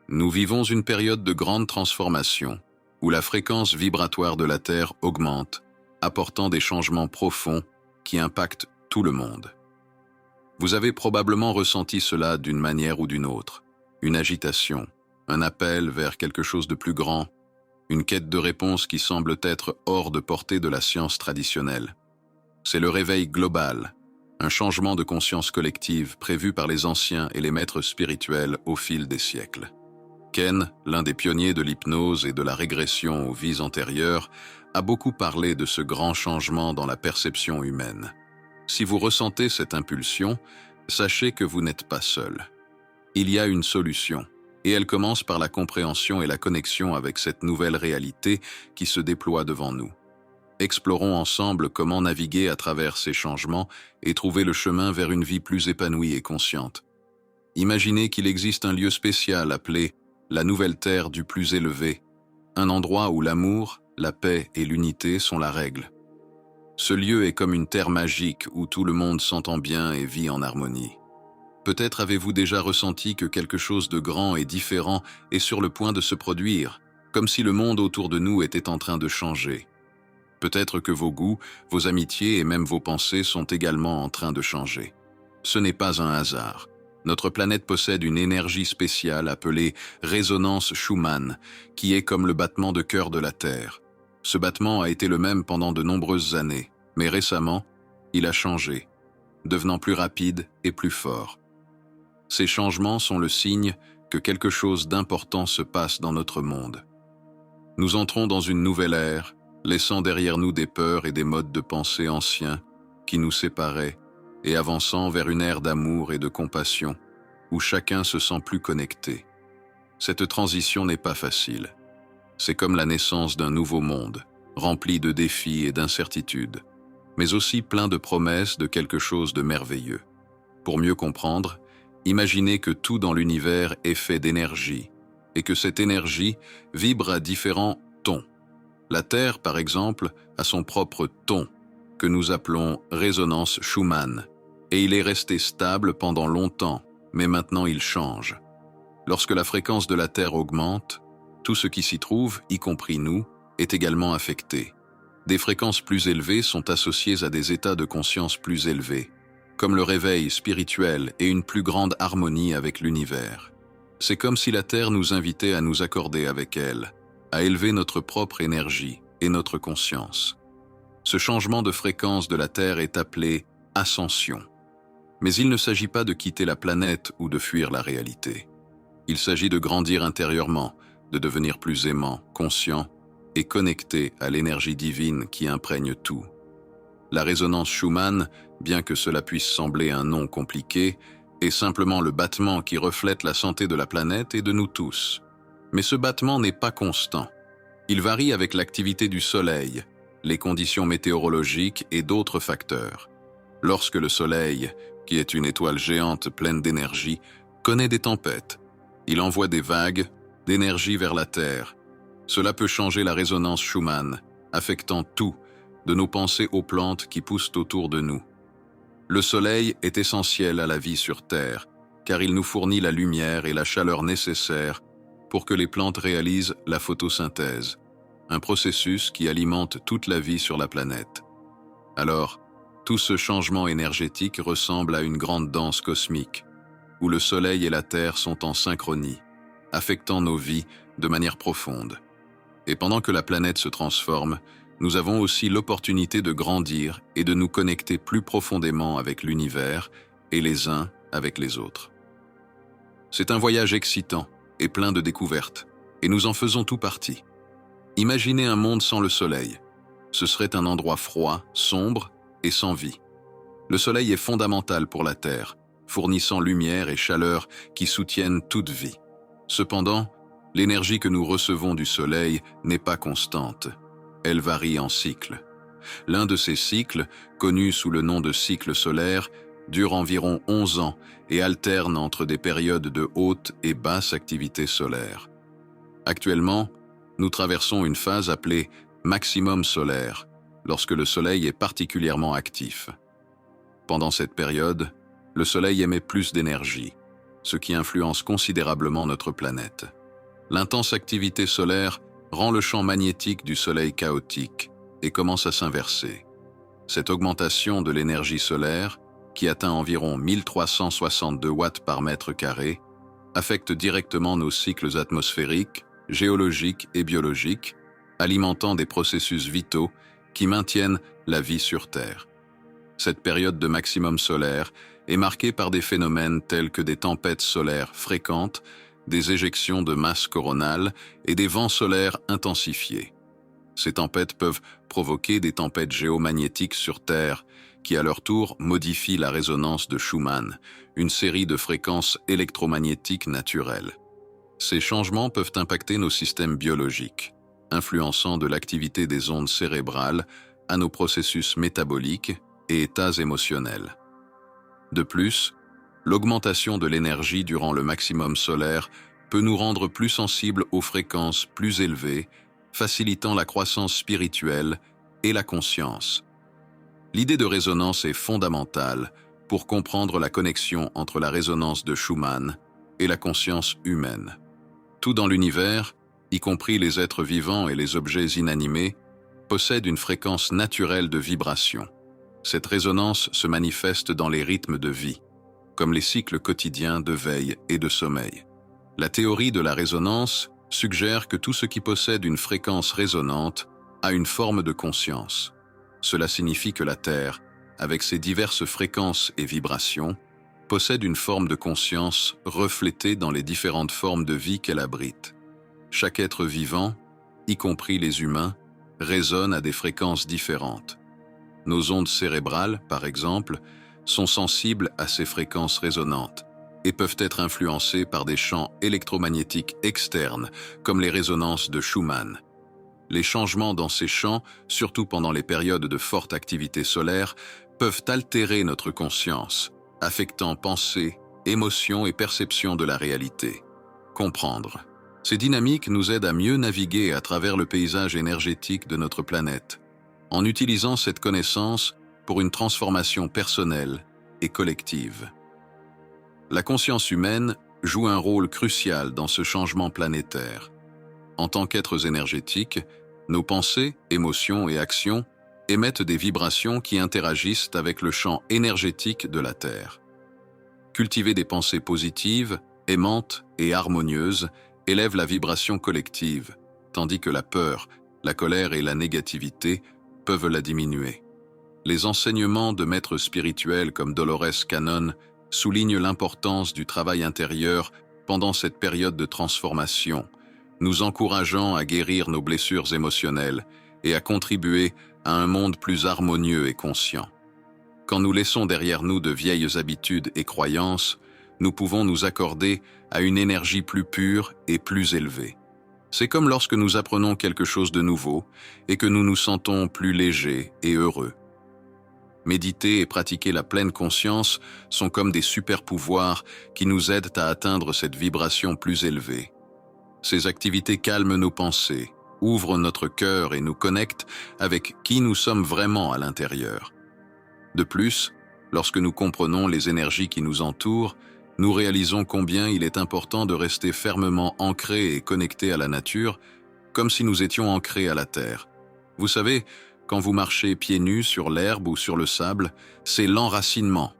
Nous vivons une période de grande transformation, où la fréquence vibratoire de la Terre augmente, apportant des changements profonds qui impactent tout le monde. Vous avez probablement ressenti cela d'une manière ou d'une autre, une agitation, un appel vers quelque chose de plus grand, une quête de réponse qui semble être hors de portée de la science traditionnelle. C'est le réveil global, un changement de conscience collective prévu par les anciens et les maîtres spirituels au fil des siècles. Ken, l'un des pionniers de l'hypnose et de la régression aux vies antérieures, a beaucoup parlé de ce grand changement dans la perception humaine. Si vous ressentez cette impulsion, sachez que vous n'êtes pas seul. Il y a une solution, et elle commence par la compréhension et la connexion avec cette nouvelle réalité qui se déploie devant nous. Explorons ensemble comment naviguer à travers ces changements et trouver le chemin vers une vie plus épanouie et consciente. Imaginez qu'il existe un lieu spécial appelé la nouvelle terre du plus élevé, un endroit où l'amour, la paix et l'unité sont la règle. Ce lieu est comme une terre magique où tout le monde s'entend bien et vit en harmonie. Peut-être avez-vous déjà ressenti que quelque chose de grand et différent est sur le point de se produire, comme si le monde autour de nous était en train de changer. Peut-être que vos goûts, vos amitiés et même vos pensées sont également en train de changer. Ce n'est pas un hasard. Notre planète possède une énergie spéciale appelée résonance Schumann, qui est comme le battement de cœur de la Terre. Ce battement a été le même pendant de nombreuses années, mais récemment, il a changé, devenant plus rapide et plus fort. Ces changements sont le signe que quelque chose d'important se passe dans notre monde. Nous entrons dans une nouvelle ère, laissant derrière nous des peurs et des modes de pensée anciens qui nous séparaient et avançant vers une ère d'amour et de compassion où chacun se sent plus connecté. Cette transition n'est pas facile. C'est comme la naissance d'un nouveau monde, rempli de défis et d'incertitudes, mais aussi plein de promesses de quelque chose de merveilleux. Pour mieux comprendre, imaginez que tout dans l'univers est fait d'énergie et que cette énergie vibre à différents tons. La Terre, par exemple, a son propre ton, que nous appelons résonance Schumann, et il est resté stable pendant longtemps, mais maintenant il change. Lorsque la fréquence de la Terre augmente, tout ce qui s'y trouve, y compris nous, est également affecté. Des fréquences plus élevées sont associées à des états de conscience plus élevés, comme le réveil spirituel et une plus grande harmonie avec l'univers. C'est comme si la Terre nous invitait à nous accorder avec elle, à élever notre propre énergie et notre conscience. Ce changement de fréquence de la Terre est appelé ascension. Mais il ne s'agit pas de quitter la planète ou de fuir la réalité. Il s'agit de grandir intérieurement, de devenir plus aimant, conscient et connecté à l'énergie divine qui imprègne tout. La résonance Schumann, bien que cela puisse sembler un nom compliqué, est simplement le battement qui reflète la santé de la planète et de nous tous. Mais ce battement n'est pas constant. Il varie avec l'activité du Soleil, les conditions météorologiques et d'autres facteurs. Lorsque le Soleil, qui est une étoile géante pleine d'énergie, connaît des tempêtes, il envoie des vagues d'énergie vers la Terre. Cela peut changer la résonance Schumann, affectant tout, de nos pensées aux plantes qui poussent autour de nous. Le Soleil est essentiel à la vie sur Terre, car il nous fournit la lumière et la chaleur nécessaires pour que les plantes réalisent la photosynthèse, un processus qui alimente toute la vie sur la planète. Alors, tout ce changement énergétique ressemble à une grande danse cosmique, où le Soleil et la Terre sont en synchronie, affectant nos vies de manière profonde. Et pendant que la planète se transforme, nous avons aussi l'opportunité de grandir et de nous connecter plus profondément avec l'univers et les uns avec les autres. C'est un voyage excitant et plein de découvertes, et nous en faisons tout partie. Imaginez un monde sans le Soleil. Ce serait un endroit froid, sombre et sans vie. Le Soleil est fondamental pour la Terre, fournissant lumière et chaleur qui soutiennent toute vie. Cependant, l'énergie que nous recevons du Soleil n'est pas constante. Elle varie en cycles. L'un de ces cycles, connu sous le nom de cycle solaire, dure environ 11 ans et alterne entre des périodes de haute et basse activité solaire. Actuellement, nous traversons une phase appelée maximum solaire, lorsque le Soleil est particulièrement actif. Pendant cette période, le Soleil émet plus d'énergie, ce qui influence considérablement notre planète. L'intense activité solaire rend le champ magnétique du Soleil chaotique et commence à s'inverser. Cette augmentation de l'énergie solaire, qui atteint environ 1362 watts par mètre carré, affecte directement nos cycles atmosphériques, géologiques et biologiques, alimentant des processus vitaux qui maintiennent la vie sur Terre. Cette période de maximum solaire est marquée par des phénomènes tels que des tempêtes solaires fréquentes, des éjections de masse coronale et des vents solaires intensifiés. Ces tempêtes peuvent provoquer des tempêtes géomagnétiques sur Terre, qui à leur tour modifient la résonance de Schumann, une série de fréquences électromagnétiques naturelles. Ces changements peuvent impacter nos systèmes biologiques, influençant de l'activité des ondes cérébrales à nos processus métaboliques et états émotionnels. De plus, l'augmentation de l'énergie durant le maximum solaire peut nous rendre plus sensibles aux fréquences plus élevées, facilitant la croissance spirituelle et la conscience. L'idée de résonance est fondamentale pour comprendre la connexion entre la résonance de Schumann et la conscience humaine. Tout dans l'univers, y compris les êtres vivants et les objets inanimés, possède une fréquence naturelle de vibration. Cette résonance se manifeste dans les rythmes de vie, comme les cycles quotidiens de veille et de sommeil. La théorie de la résonance suggère que tout ce qui possède une fréquence résonante a une forme de conscience. Cela signifie que la Terre, avec ses diverses fréquences et vibrations, possède une forme de conscience reflétée dans les différentes formes de vie qu'elle abrite. Chaque être vivant, y compris les humains, résonne à des fréquences différentes. Nos ondes cérébrales, par exemple, sont sensibles à ces fréquences résonantes et peuvent être influencées par des champs électromagnétiques externes, comme les résonances de Schumann. Les changements dans ces champs, surtout pendant les périodes de forte activité solaire, peuvent altérer notre conscience, affectant pensée, émotion et perception de la réalité. Comprendre. Ces dynamiques nous aident à mieux naviguer à travers le paysage énergétique de notre planète, en utilisant cette connaissance pour une transformation personnelle et collective. La conscience humaine joue un rôle crucial dans ce changement planétaire. En tant qu'êtres énergétiques, nos pensées, émotions et actions émettent des vibrations qui interagissent avec le champ énergétique de la Terre. Cultiver des pensées positives, aimantes et harmonieuses élève la vibration collective, tandis que la peur, la colère et la négativité peuvent la diminuer. Les enseignements de maîtres spirituels comme Dolores Cannon soulignent l'importance du travail intérieur pendant cette période de transformation, nous encourageant à guérir nos blessures émotionnelles et à contribuer à un monde plus harmonieux et conscient. Quand nous laissons derrière nous de vieilles habitudes et croyances, nous pouvons nous accorder à une énergie plus pure et plus élevée. C'est comme lorsque nous apprenons quelque chose de nouveau et que nous nous sentons plus légers et heureux. Méditer et pratiquer la pleine conscience sont comme des super-pouvoirs qui nous aident à atteindre cette vibration plus élevée. Ces activités calment nos pensées, ouvrent notre cœur et nous connectent avec qui nous sommes vraiment à l'intérieur. De plus, lorsque nous comprenons les énergies qui nous entourent, nous réalisons combien il est important de rester fermement ancrés et connectés à la nature, comme si nous étions ancrés à la terre. Vous savez, quand vous marchez pieds nus sur l'herbe ou sur le sable, c'est l'enracinement.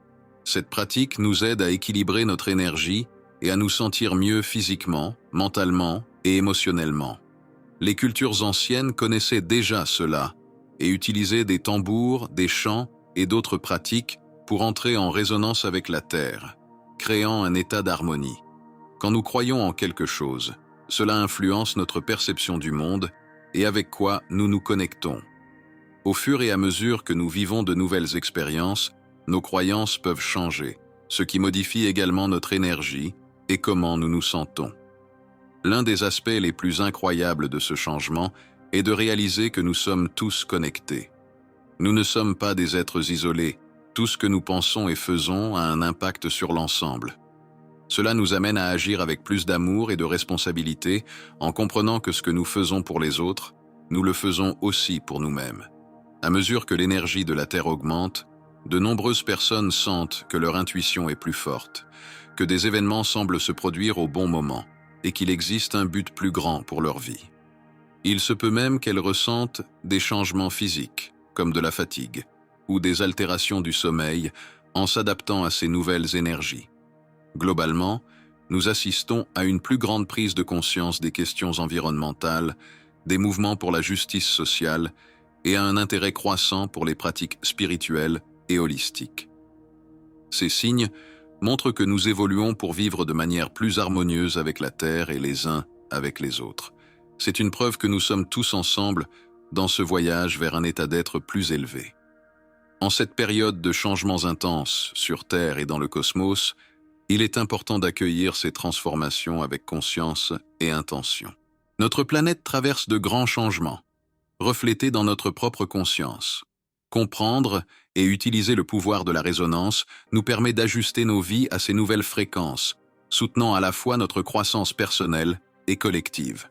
Cette pratique nous aide à équilibrer notre énergie et à nous sentir mieux physiquement, mentalement et émotionnellement. Les cultures anciennes connaissaient déjà cela et utilisaient des tambours, des chants et d'autres pratiques pour entrer en résonance avec la terre, créant un état d'harmonie. Quand nous croyons en quelque chose, cela influence notre perception du monde et avec quoi nous nous connectons. Au fur et à mesure que nous vivons de nouvelles expériences, nos croyances peuvent changer, ce qui modifie également notre énergie et comment nous nous sentons. L'un des aspects les plus incroyables de ce changement est de réaliser que nous sommes tous connectés. Nous ne sommes pas des êtres isolés, tout ce que nous pensons et faisons a un impact sur l'ensemble. Cela nous amène à agir avec plus d'amour et de responsabilité en comprenant que ce que nous faisons pour les autres, nous le faisons aussi pour nous-mêmes. À mesure que l'énergie de la Terre augmente, de nombreuses personnes sentent que leur intuition est plus forte, que des événements semblent se produire au bon moment, et qu'il existe un but plus grand pour leur vie. Il se peut même qu'elles ressentent des changements physiques, comme de la fatigue, ou des altérations du sommeil, en s'adaptant à ces nouvelles énergies. Globalement, nous assistons à une plus grande prise de conscience des questions environnementales, des mouvements pour la justice sociale et à un intérêt croissant pour les pratiques spirituelles et holistiques. Ces signes montrent que nous évoluons pour vivre de manière plus harmonieuse avec la Terre et les uns avec les autres. C'est une preuve que nous sommes tous ensemble dans ce voyage vers un état d'être plus élevé. En cette période de changements intenses sur Terre et dans le cosmos, il est important d'accueillir ces transformations avec conscience et intention. Notre planète traverse de grands changements, reflétés dans notre propre conscience. Comprendre et utiliser le pouvoir de la résonance nous permet d'ajuster nos vies à ces nouvelles fréquences, soutenant à la fois notre croissance personnelle et collective.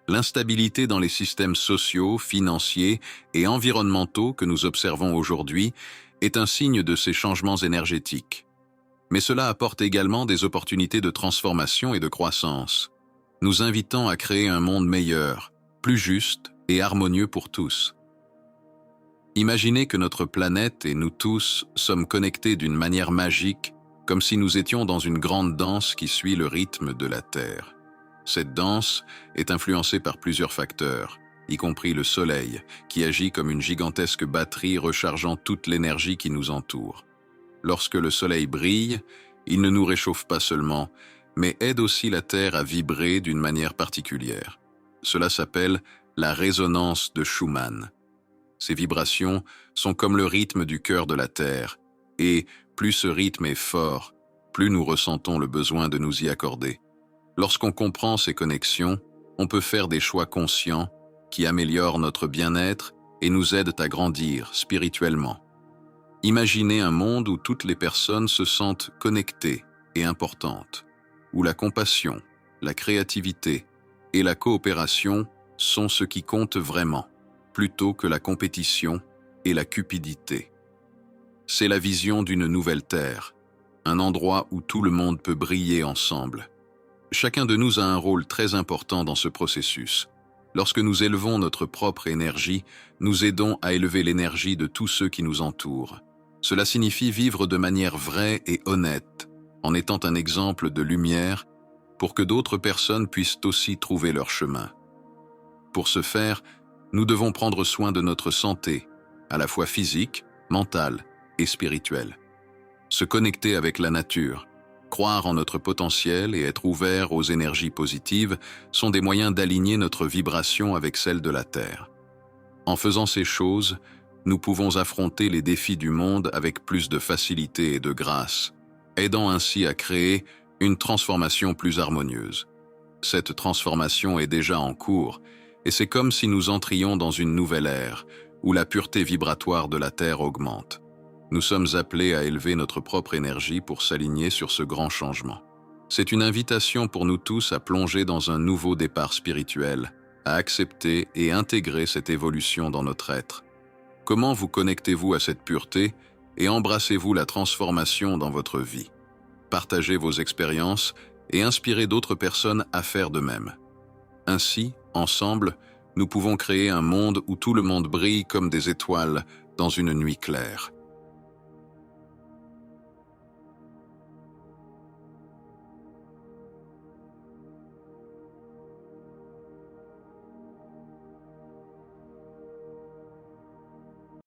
L'instabilité dans les systèmes sociaux, financiers et environnementaux que nous observons aujourd'hui est un signe de ces changements énergétiques. Mais cela apporte également des opportunités de transformation et de croissance, nous invitant à créer un monde meilleur, plus juste et harmonieux pour tous. Imaginez que notre planète et nous tous sommes connectés d'une manière magique, comme si nous étions dans une grande danse qui suit le rythme de la Terre. Cette danse est influencée par plusieurs facteurs, y compris le Soleil, qui agit comme une gigantesque batterie rechargeant toute l'énergie qui nous entoure. Lorsque le Soleil brille, il ne nous réchauffe pas seulement, mais aide aussi la Terre à vibrer d'une manière particulière. Cela s'appelle la résonance de Schumann. Ces vibrations sont comme le rythme du cœur de la Terre, et plus ce rythme est fort, plus nous ressentons le besoin de nous y accorder. Lorsqu'on comprend ces connexions, on peut faire des choix conscients qui améliorent notre bien-être et nous aident à grandir spirituellement. Imaginez un monde où toutes les personnes se sentent connectées et importantes, où la compassion, la créativité et la coopération sont ce qui compte vraiment, plutôt que la compétition et la cupidité. C'est la vision d'une nouvelle terre, un endroit où tout le monde peut briller ensemble. Chacun de nous a un rôle très important dans ce processus. Lorsque nous élevons notre propre énergie, nous aidons à élever l'énergie de tous ceux qui nous entourent. Cela signifie vivre de manière vraie et honnête, en étant un exemple de lumière pour que d'autres personnes puissent aussi trouver leur chemin. Pour ce faire, nous devons prendre soin de notre santé, à la fois physique, mentale et spirituelle. Se connecter avec la nature, croire en notre potentiel et être ouvert aux énergies positives sont des moyens d'aligner notre vibration avec celle de la Terre. En faisant ces choses, nous pouvons affronter les défis du monde avec plus de facilité et de grâce, aidant ainsi à créer une transformation plus harmonieuse. Cette transformation est déjà en cours, et c'est comme si nous entrions dans une nouvelle ère, où la pureté vibratoire de la Terre augmente. Nous sommes appelés à élever notre propre énergie pour s'aligner sur ce grand changement. C'est une invitation pour nous tous à plonger dans un nouveau départ spirituel, à accepter et intégrer cette évolution dans notre être. Comment vous connectez-vous à cette pureté et embrassez-vous la transformation dans votre vie? Partagez vos expériences et inspirez d'autres personnes à faire de même. Ainsi, ensemble, nous pouvons créer un monde où tout le monde brille comme des étoiles dans une nuit claire.